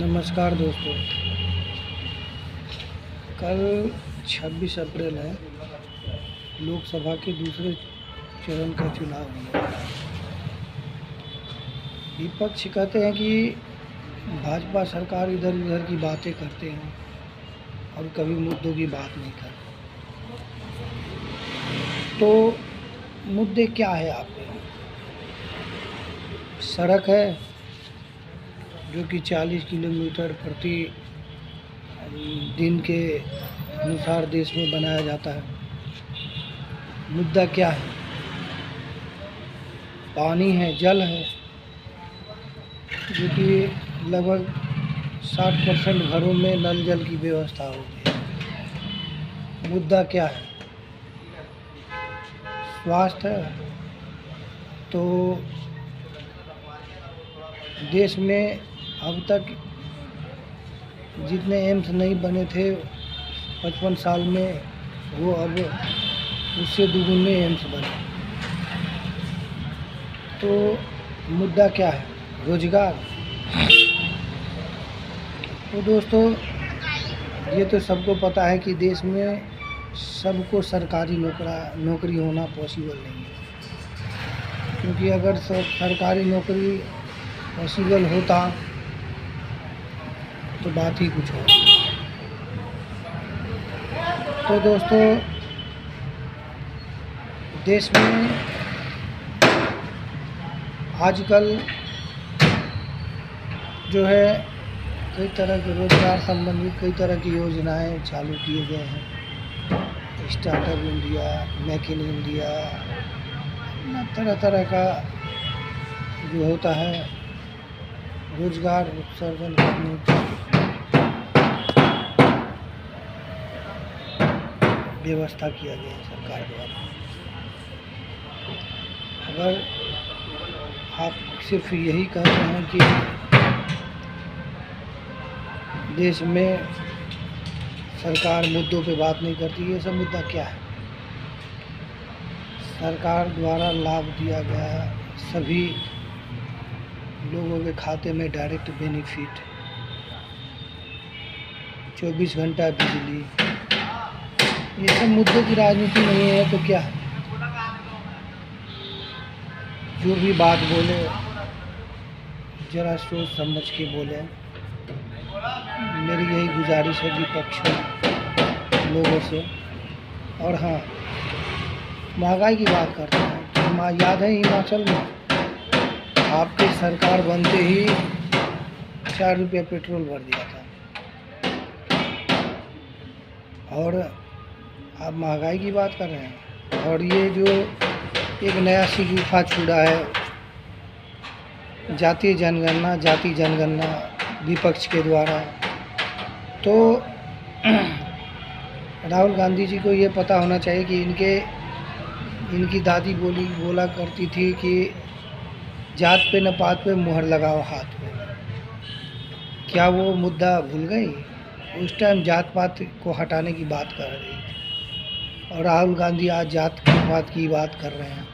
नमस्कार दोस्तों, कल 26 अप्रैल है। लोकसभा के दूसरे चरण का चुनाव हुआ। विपक्ष कहते हैं कि भाजपा सरकार इधर उधर की बातें करते हैं और कभी मुद्दों की बात नहीं करते। तो मुद्दे क्या है आपके? सड़क है जो कि 40 किलोमीटर प्रति दिन के अनुसार देश में बनाया जाता है। मुद्दा क्या है? पानी है, जल है, जो कि लगभग 60% घरों में नल जल की व्यवस्था हो गई। मुद्दा क्या है? स्वास्थ्य है। तो देश में अब तक जितने एम्स नहीं बने थे 55 साल में, वो अब उससे दुगुने एम्स बने। तो मुद्दा क्या है? रोजगार। तो दोस्तों, ये तो सबको पता है कि देश में सबको सरकारी नौकरी होना पॉसिबल नहीं है, क्योंकि अगर सरकारी नौकरी पॉसिबल होता तो बात ही कुछ और। तो दोस्तों, देश में आजकल जो है कई तरह के रोजगार संबंधित कई तरह की योजनाएं चालू किए गए हैं। Startup India, make in India, तरह तरह का जो होता है रोजगार उत्सर्जन करने की व्यवस्था किया गया है सरकार द्वारा। अगर आप सिर्फ यही कहते हैं कि देश में सरकार मुद्दों पे बात नहीं करती, ये सब मुद्दा क्या है? सरकार द्वारा लाभ दिया गया सभी लोगों के खाते में डायरेक्ट बेनिफिट, 24 घंटा बिजली, ये सब मुद्दों की राजनीति नहीं है तो क्या है? जो भी बात बोले जरा सोच समझ के बोले। मेरी यही गुजारिश है विपक्ष लोगों से। और हाँ, महंगाई की बात करते हैं कि याद है हिमाचल में आपकी सरकार बनते ही 4 रुपया पेट्रोल भर दिया था, और आप महंगाई की बात कर रहे हैं। और ये जो एक नया शिगुफा छुड़ा है, जाति जनगणना विपक्ष के द्वारा, तो राहुल गांधी जी को ये पता होना चाहिए कि इनकी दादी बोला करती थी कि जात पे न पात पे मुहर लगाओ हाथ पे। क्या वो मुद्दा भूल गई? उस टाइम जात पात को हटाने की बात कर रही थी, और राहुल गांधी आज जात पात की बात कर रहे हैं।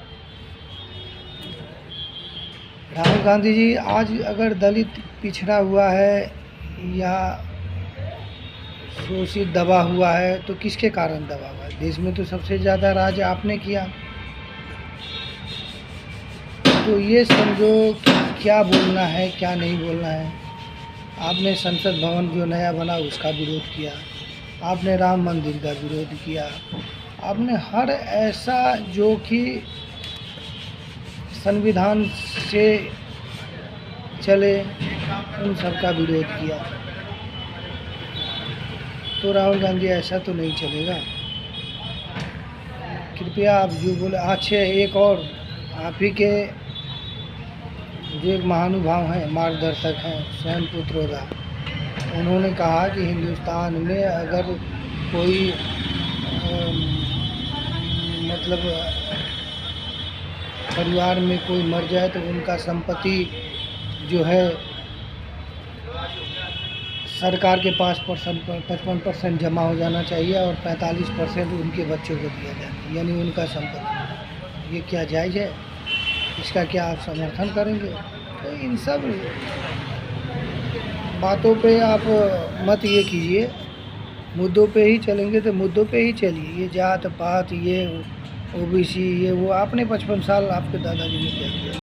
राहुल गांधी जी आज अगर दलित पिछड़ा हुआ है या शोषित दबा हुआ है तो किसके कारण दबा हुआ है? देश में तो सबसे ज़्यादा राज आपने किया। तो ये समझो क्या बोलना है क्या नहीं बोलना है। आपने संसद भवन जो नया बना उसका विरोध किया, आपने राम मंदिर का विरोध किया, आपने हर ऐसा जो कि संविधान से चले उन सब का विरोध किया। तो राहुल गांधी, ऐसा तो नहीं चलेगा। कृपया आप जो बोले। अच्छे, एक और आप ही के जो एक महानुभाव हैं, मार्गदर्शक हैं, स्वयं पुत्रोदा, उन्होंने कहा कि हिंदुस्तान में अगर कोई मतलब परिवार में कोई मर जाए तो उनका संपत्ति जो है सरकार के पास 55% जमा हो जाना चाहिए और 45% उनके बच्चों को दिया जाए, यानी उनका संपत्ति। ये क्या जायज़ है? इसका क्या आप समर्थन करेंगे? तो इन सब बातों पे आप मत ये कीजिए, मुद्दों पे ही चलेंगे तो मुद्दों पे ही चलिए। ये जात पात, ये ओबीसी, ये वो, आपने 55 साल आपके दादाजी ने क्या किया।